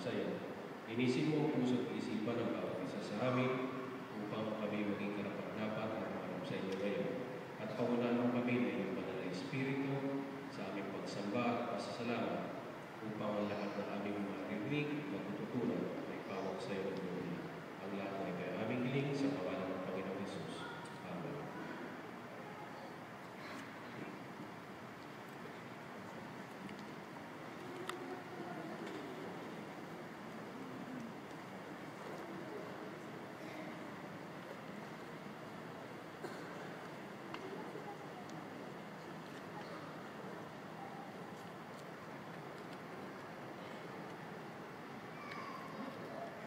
sa iyo. Linisin mo ang puso at isipan ng bawat isa sa amin upang kami maging karapat-dapat at maharap sa iyo ngayon. At pangunahan mo kami ng iyong banal na Espiritu sa aming pagsamba at pasasalamat upang ang lahat ng aming mga rinig at matututunan ay pawag sa iyo ng gloria. Ang lahat ay kaya aming hiling sa pangalan ng Panginoong Hesus. Amen.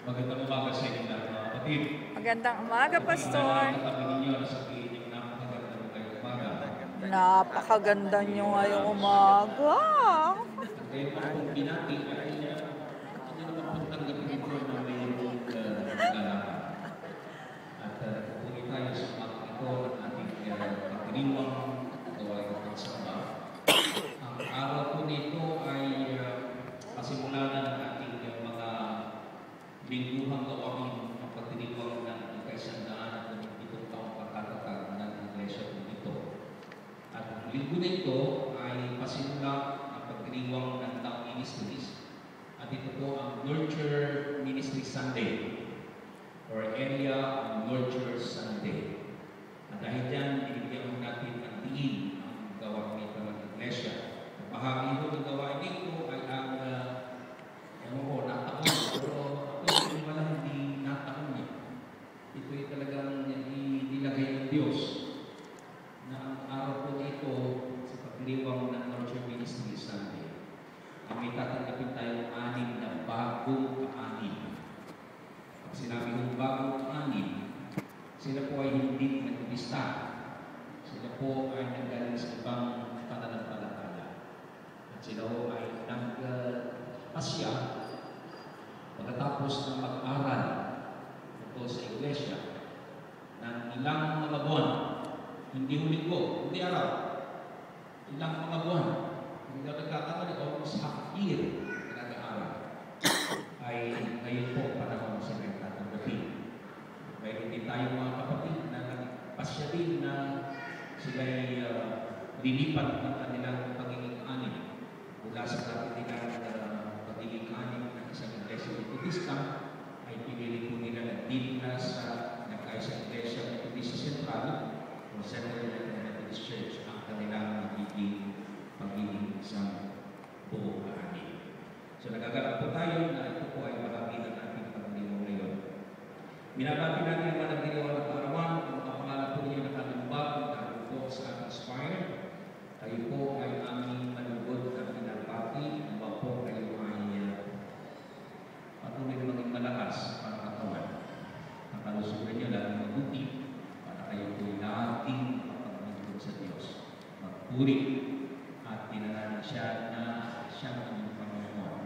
Magandang umaga sa inyo lahat, mga kapatid. Magandang umaga, Pastor. Napakaganda niyo ngayong umaga. Ngayon po kung binati ay hindi naman po tanggapin ko na mayroong kagalakan. At pupuli tayo sa mga ito ng ating pagdiriwang gawain ng pagsamba. Ang araw po nito ay pasimula ng ating mga lingguhang gawain ng pagdiriwang ng ika-100 at 7 taong pagkatatag ng Iglesia po ito. At ang linggo na ito ay pasimula ng pagdiriwang ng Town Ministries. At ito po ang Nurture Ministry Sunday or Area Nurture Sunday. At dahil dyan, binibigyan mo natin ng diin ang gawain nito ng Iglesia. Ang bahagi mo ng gawain nito ay ang nataon. Pero ako walang hindi nataon niya. Ito'y talagang nilagay ng Diyos na ang araw po dito sa pagdiriwang ng Nurture Ministry Sunday ay may tatanggapin tayong 6 na bagong aanim. Pag sinabi ng bagong aanim, sila po ay hindi nag-ibista. Sila po ay nanggaling sa ibang pananampalataya. At sila po ay nag-asya pagkatapos ng mag-aral ito sa Iglesia ng ilang mga buwan. Hindi linggo, hindi araw. Ilang mga buwan. Hindi na nagkakamali, almost half year na nag-aaral. Ay ngayon po panahon sa nagtatanggapin. Kaya hindi tayo mga kapatid na nagpasya din na sila'y lilipat ng kanilang pagiging anim mula sa dati nilang pagiging anim ng isang Iglesia Metodista ay pinili po nila na din na sa nagkaisa Iglesia Metodista Central o Central Methodist Church ang kanilang magiging pagiging isang buong anim. So nagagalap po tayo na ito po ay bahagi ng ating pagdiriwang ngayon. Binabati natin ang pagdiriwang ng kaarawan, ang mga pangalan po niya nakalumbag na po sa ating spire. Kayo po ay aming manugod na pinabati, ang mga po kayo ay patuloy na maging malakas para katawan. Ang kalusugan niyo lalo mabuti para kayo po laging mapagmungkod sa Diyos. Magpuri at tinananin siya na siyang aming Panginoon.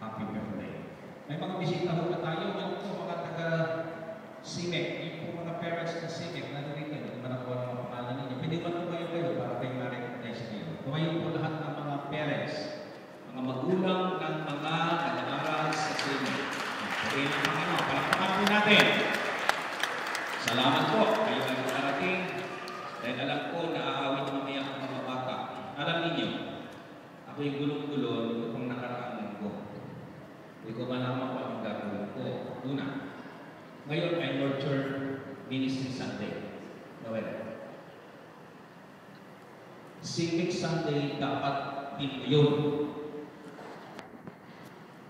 Happy birthday. May mga bisita po na tayo. Ano po mga taga-CIMEC? Yung po mga parents ng CIMEC, nandito rin, manakuha ng mga pangalan ninyo. Pwede ba tumayo kayo para kayo ma-recognize kayo? Tumayo po lahat ng mga parents, mga magulang ng mga nag-aaral sa CIMEC. Pwede ng Panginoon. Palakpakan po natin. Salamat po. Kayo ay makarating. Dahil alam ko na aawin mamaya ang mga bata. Alam ninyo, ako yung gulong-gulo, ito pang nakaraang linggo. Hindi ko malaman ko ang gagawin ko. Una, ngayon ay Nurture Ministry Sunday. Noel. Civic Sunday dapat din yun.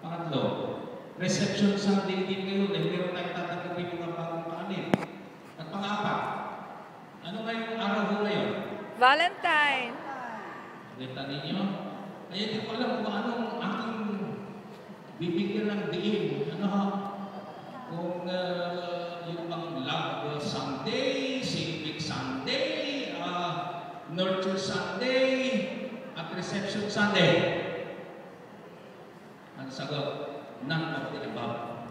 Pangatlo, Reception Sunday din ngayon dahil meron tayong tatanggapin mga bagong kaanib. At pang-apat, ano nga yung araw ko ngayon? Valentine. Kita ninyo? Kaya di ko alam kung anong aking bibigyan ng diin. Ano ha? Kung yung pang Love Sunday, Civic Sunday, Nurture Sunday, at Reception Sunday. Ang sagot, none of the above.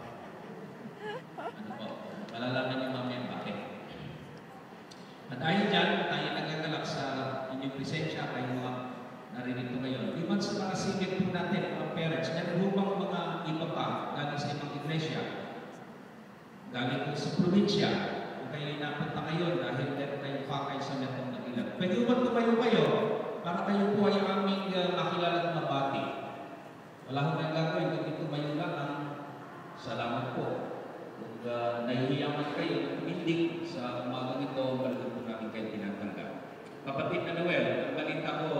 Ano po? Malalaman niyo mamaya bakit. At dahil dyan, tayo nagagalak sa inyong presensya, kayo mga naririto ngayon. Di man sa mga civic po natin, mga parents, meron bang mga iba galing po sa probinsya, kung kayo napunta ngayon dahil meron kayong pakay sa Metong Manila, pwede ba tumayo kayo para kayo po ay aming makilala at mabati? Wala akong nang gagawin, kundi tumayo lang ang salamat po. Kung nahihiya man kayo, tumindig sa umagang ito, balikan po namin kayo tinatanggap. Kapatid na Noel, ang balita ko,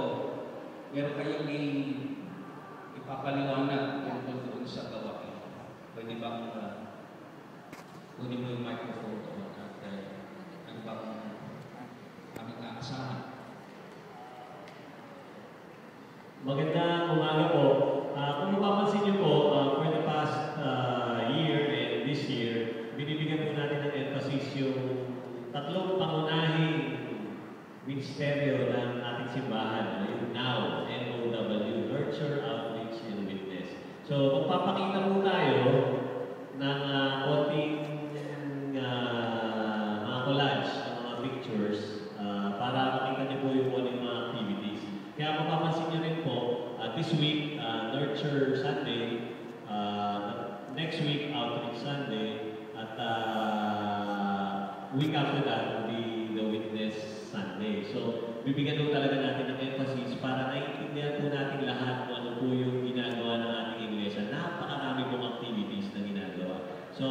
meron kayong ipapaliwanag tungkol doon sa gawain. Pwede bang kunin mo yung microphone doon at ano bang aming aasahan? Magandang umaga po. Kung mapapansin niyo po, for the past year and this year, binibigyan po natin ng emphasis yung tatlong pangunahing ministeryo ng ating simbahan, yung NOW, N-O-W, Nurture, Outreach, and Witness. So, magpapakita po tayo ng konting mga collage, ng mga pictures, para makita niyo po yung mga activities. Kaya mapapansin niyo rin po, this week, Nurture Sunday, next week, Outreach Sunday, at week after that will be the Witness Sunday. So, bibigyan po talaga natin ng emphasis para naiintindihan po natin lahat kung ano po yung ginagawa ng ating iglesia. Napakarami pong activities na ginagawa. So,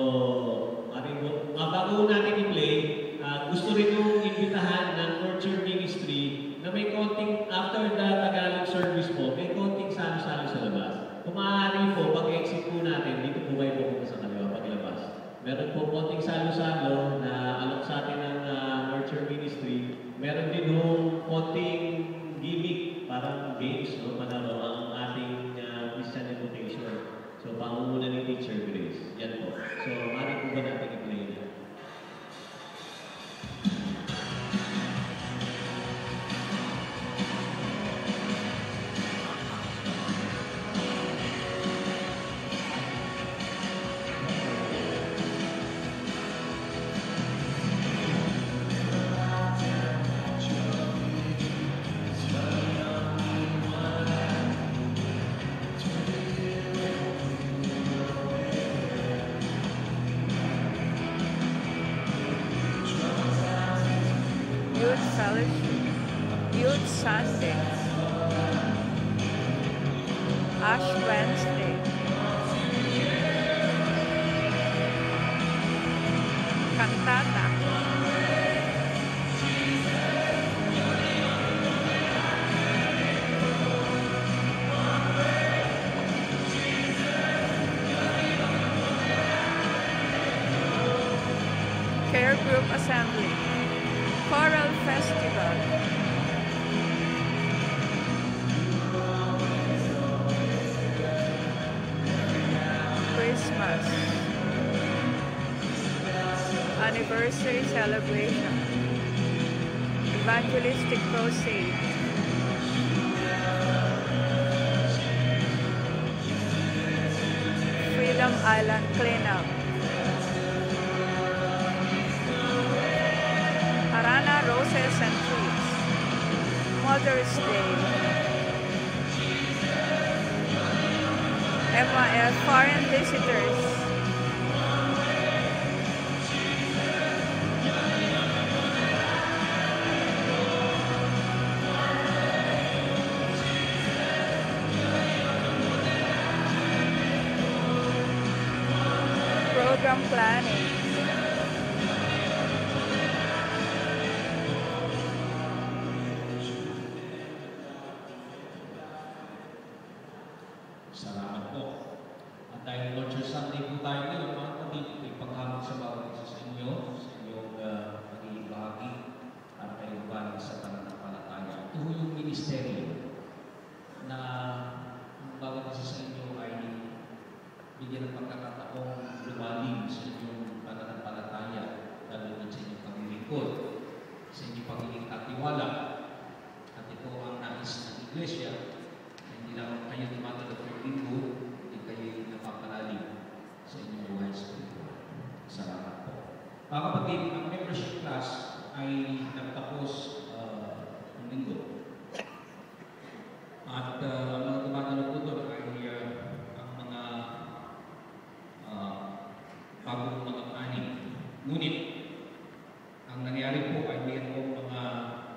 bago natin i-play, gusto rin yung imbitahan ng Nurture Ministry na may konting, after the Tagalog service po, may konting salo-salo sa labas. Kung maaari po, pag-exit po natin, dito po kayo pupunta sa kaliwa, paglabas. Meron po konting salo-salo na alok sa atin ng Nurture Ministry. Meron din yung konting gimmick, parang games, no? Panaro ang ating Christian education. So, pangunguna ni Teacher Grace. Yan po. So, maaari po ba natin i-play na? Youth Fellowship, Youth Sunday, Ash Wednesday, Cantata, Care Group Assembly, Choral Festival, Christmas, Anniversary Celebration, Evangelistic Crusade, Freedom Island Cleanup, Harana Roses and Trees, Mother's Day, MIF Foreign Visitors, Program Planning, Salamat po. At dahil Nurture Sunday po tayo ngayon, mga kapatid, ipaghamon sa bawat isa sa inyo, sa inyong magiging bahagi at kayong galing sa pananampalataya. Ito yung ministeryo na ang bawat isa sa inyo ay bigyan ng pagkakataong lumalim sa inyong pananampalataya, lalo din sa inyong paglilingkod, sa inyong pagiging katiwala. At ito ang nais ng Iglesia. Hindi lang kayo tumatanggap ng linggo, hindi kayo napapalalim sa inyong buhay spiritual. Salamat po. Mga kapatid, ang membership class ay nagtapos ng linggo. At ang mga tumatanggap po doon ay ang mga bagong mga anim. Ngunit, ang nangyari po ay mayroong mga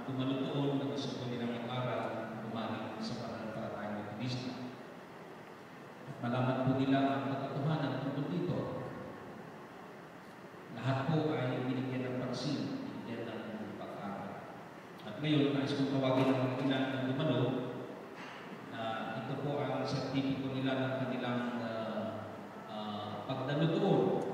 tumalutoon na gusto po nilang mag-aral, gumaling sa pananampalatayang Metodista. At malaman po nila ang katotohanan tungkol dito. Lahat po ay binigyan ng pansin, binigyan ng pag-aral. At ngayon, nais kong tawagin ng mga ilan ng dumalo na ito po ang sertipiko nila ng kanilang pagdalutoon